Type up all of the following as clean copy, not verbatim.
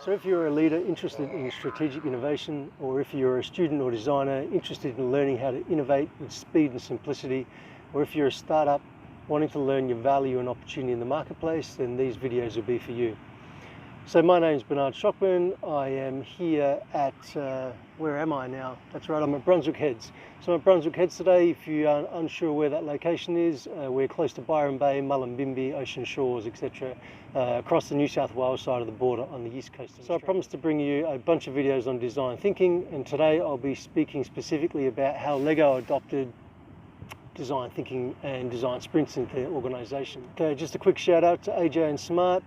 So if you're a leader interested in strategic innovation, or if you're a student or designer interested in learning how to innovate with speed and simplicity, or if you're a startup wanting to learn your value and opportunity in the marketplace, then these videos will be for you. So my name is Bernard Schockman. I am here at, where am I now? That's right, I'm at Brunswick Heads. So I'm at Brunswick Heads today. If you are unsure where that location is, we're close to Byron Bay, Mullumbimby, Ocean Shores, etc. Across the New South Wales side of the border on the east coast. So I promised to bring you a bunch of videos on design thinking, and today I'll be speaking specifically about how LEGO adopted design thinking and design sprints into their organisation. Okay, just a quick shout out to AJ and Smart.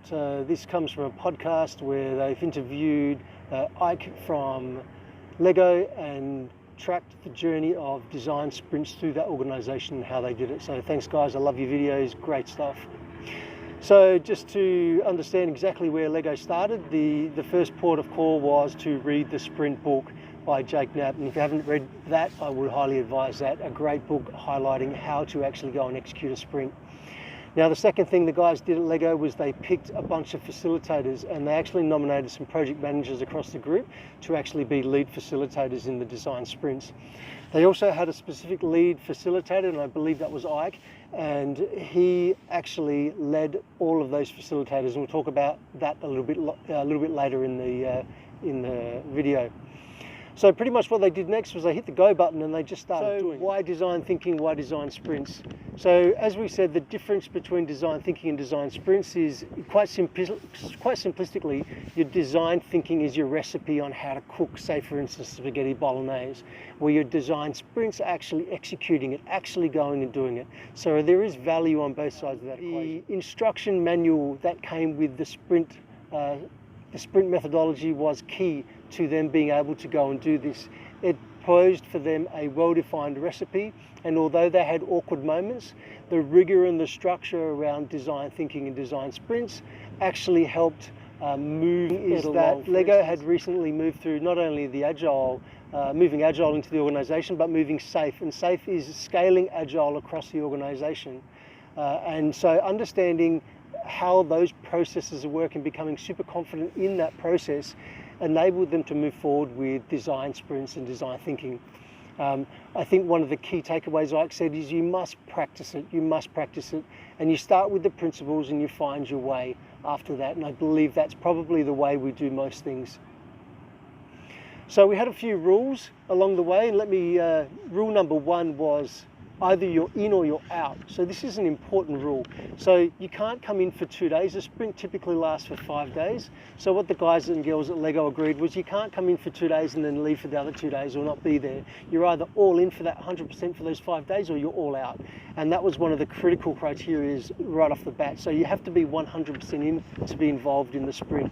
This comes from a podcast where they've interviewed Ike from LEGO and tracked the journey of design sprints through that organisation and how they did it. So thanks guys, I love your videos, great stuff. So just to understand exactly where LEGO started, the first port of call was to read the Sprint book by Jake Knapp, and if you haven't read that, I would highly advise that. A great book highlighting how to actually go and execute a sprint. Now the second thing the guys did at LEGO was they picked a bunch of facilitators, and they actually nominated some project managers across the group to actually be lead facilitators in the design sprints. They also had a specific lead facilitator, and I believe that was Ike, and he actually led all of those facilitators, and we'll talk about that a little bit later in the video. So pretty much what they did next was they hit the go button and they just started doing. Why design thinking, why design sprints? So as we said, the difference between design thinking and design sprints is quite simplistically, your design thinking is your recipe on how to cook, say for instance, spaghetti bolognese, where your design sprints are actually executing it, actually going and doing it. So there is value on both sides of that equation. The instruction manual that came with the sprint methodology was key to them being able to go and do this. It posed for them a well-defined recipe, and although they had awkward moments, the rigor and the structure around design thinking and design sprints actually helped move it along. LEGO had recently moved through not only the agile, moving agile into the organisation, but moving SAFe, and SAFe is scaling agile across the organisation. And so understanding how those processes work and becoming super confident in that process enabled them to move forward with design sprints and design thinking. I think one of the key takeaways Ike said is you must practice it, and you start with the principles and you find your way after that, and I believe that's probably the way we do most things. So we had a few rules along the way, and rule number one was either you're in or you're out. So this is an important rule. So you can't come in for 2 days. A sprint typically lasts for 5 days. So what the guys and girls at LEGO agreed was you can't come in for 2 days and then leave for the other 2 days or not be there. You're either all in for that 100% for those 5 days or you're all out. And that was one of the critical criteria right off the bat. So you have to be 100% in to be involved in the sprint.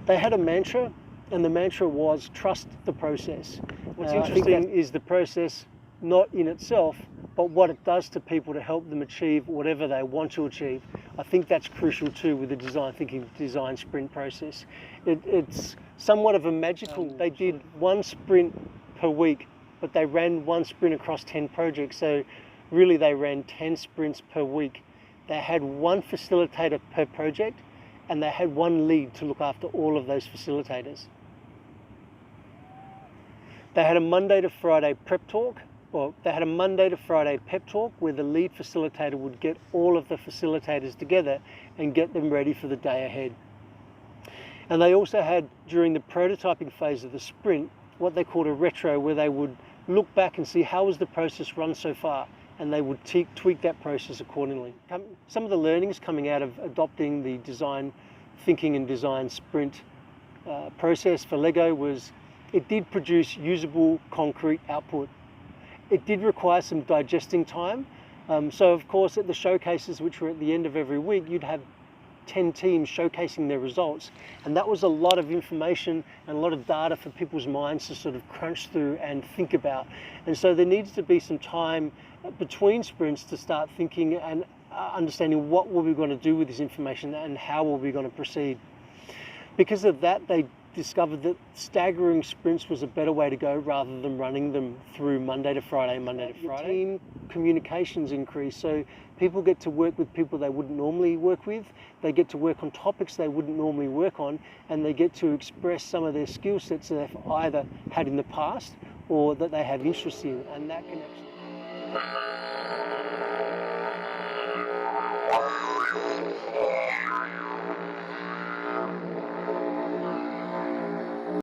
They had a mantra, and the mantra was trust the process. What's interesting is the process not in itself, but what it does to people to help them achieve whatever they want to achieve. I think that's crucial too with the design thinking, design sprint process. It's somewhat of a magical, they did one sprint per week, but they ran one sprint across 10 projects. So really they ran 10 sprints per week. They had one facilitator per project, and they had one lead to look after all of those facilitators. They had a Monday to Friday prep talk. Well, they had a Monday to Friday pep talk where the lead facilitator would get all of the facilitators together and get them ready for the day ahead. And they also had, during the prototyping phase of the sprint, what they called a retro, where they would look back and see how was the process run so far, and they would tweak that process accordingly. Some of the learnings coming out of adopting the design thinking and design sprint process for LEGO was it did produce usable concrete output. It did require some digesting time. So of course at the showcases, which were at the end of every week, you'd have 10 teams showcasing their results. And that was a lot of information and a lot of data for people's minds to sort of crunch through and think about. And so there needs to be some time between sprints to start thinking and understanding what were we going to do with this information and how were we going to proceed. Because of that, they discovered that staggering sprints was a better way to go rather than running them through Monday to Friday, Monday to Friday. Team communications increase, so people get to work with people they wouldn't normally work with, they get to work on topics they wouldn't normally work on, and they get to express some of their skill sets that they've either had in the past or that they have interest in, and that can actually...